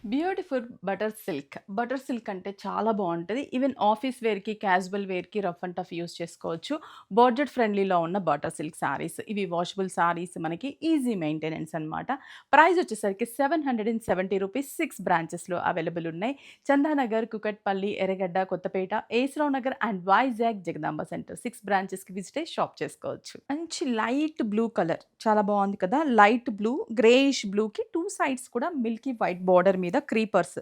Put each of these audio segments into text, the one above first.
Beautiful butter silk అంటే చాలా బాగుంటుంది. ఈవెన్ ఆఫీస్ వేర్కి, క్యాజువల్ వేర్కి రఫ్ అండ్ టఫ్ యూస్ చేసుకోవచ్చు. బడ్జెట్ ఫ్రెండ్లీలో ఉన్న బటర్ సిల్క్ సారీస్ ఇవి వాషబుల్ సారీస్, మనకి ఈజీ మెయింటెనెన్స్ అనమాట. ప్రైస్ వచ్చేసరికి ₹770 6 బ్రాంచెస్లో అవైలబుల్ ఉన్నాయి. చందానగర్, కుకట్పల్లి, ఎర్రగడ్డ, కొత్తపేట, ఏస్రావ్ నగర్ అండ్ వైజాగ్ జగదాంబ సెంటర్ 6 బ్రాంచెస్కి విజిట్ అయ్యి షాప్ చేసుకోవచ్చు. మంచి లైట్ బ్లూ కలర్ చాలా బాగుంది కదా. లైట్ బ్లూ, గ్రేయిష్ బ్లూకి టూ సైడ్స్ కూడా మిల్కీ వైట్ బార్డర్ మీద క్రీపర్స్,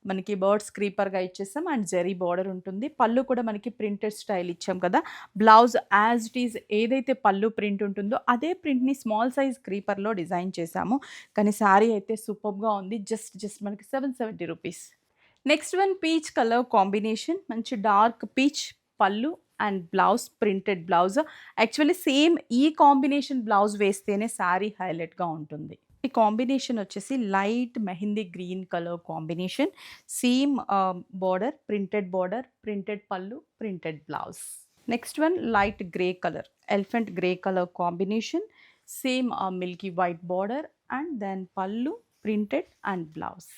మనకి బర్డ్స్ క్రీపర్గా ఇచ్చేసాం అండ్ జెరీ బార్డర్ ఉంటుంది. పళ్ళు కూడా మనకి ప్రింటెడ్ స్టైల్ ఇచ్చాం కదా. బ్లౌజ్ యాజ్ ఇట్ ఈజ్ ఏదైతే పళ్ళు ప్రింట్ ఉంటుందో అదే ప్రింట్ని స్మాల్ సైజ్ క్రీపర్లో డిజైన్ చేశాము. కానీ శారీ అయితే సూపర్గా ఉంది. జస్ట్ మనకి ₹770. Next one peach colour combination, మంచి dark peach pallu and blouse printed blouse. Actually same ఈ కాంబినేషన్ బ్లౌజ్ వేస్తేనే శారీ హైలైట్గా ఉంటుంది. ఈ కాంబినేషన్ వచ్చేసి light mehndi green colour combination, same border, printed pallu, printed blouse. Next one light grey colour, elephant grey colour combination, same milky white border and then పళ్ళు, printed and blouse.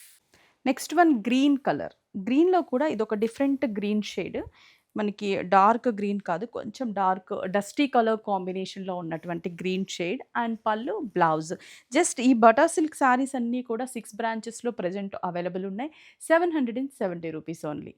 Next one green colour, గ్రీన్‌లో కూడా ఇదొక different green shade. మనకి dark green కాదు, కొంచెం dark dusty colour కాంబినేషన్‌లో ఉన్నటువంటి green shade and పళ్ళు, బ్లౌజ్. జస్ట్ ఈ బటర్ సిల్క్ శారీస్ అన్నీ కూడా 6 బ్రాంచెస్‌లో ప్రెజెంట్ అవైలబుల్ ఉన్నాయి. ₹770 ఓన్లీ.